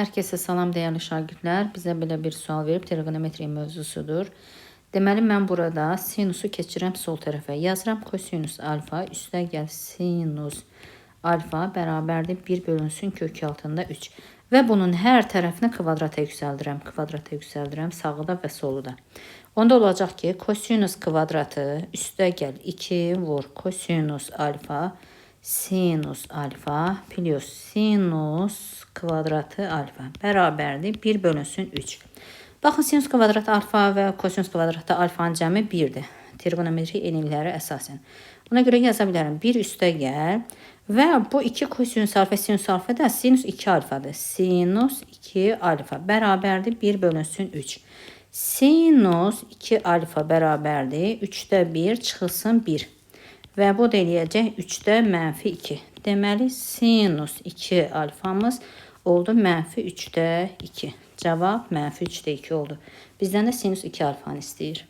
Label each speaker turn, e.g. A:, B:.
A: Herkese salam değerli şagirdler. Bize belə bir sual verib trigonometriya mövzusudur. Deməli mən burada sinusu keçirəm sol tərəfə. Yazıram kosinus alfa üstəgəl sinus alfa bərabərdir 1 bölünsün kök altında 3. Və bunun hər tərəfini kvadrata yüksəldirəm. Kvadrata yüksəldirəm sağı da və solu da. Onda olacaq ki kosinus kvadratı üstəgəl 2 vur kosinus alfa sinus alfa plus sinus kvadratı alfa bərabərdir 1 bölünsün 3. Baxın sinus kvadratı alfa və kosinus kvadratı alfanın cəmi 1'dir. Trigonometri enlikləri əsasən. Buna görə yaza bilərəm 1 üstəgəl və bu 2 kosinus alfa sinus alfa da sinus 2 alfadır. Sinus 2 alfa bərabərdir 1 bölünsün 3. Sinus 2 alfa bərabərdir 3'də 1 çıxılsın 1. Və bu da eləyəcək 3'də mənfi 2. Deməli sinus 2 alfamız oldu mənfi 3'də 2. Cavab mənfi 3'də 2 oldu. Bizdən də sinus 2 alfanı istəyir.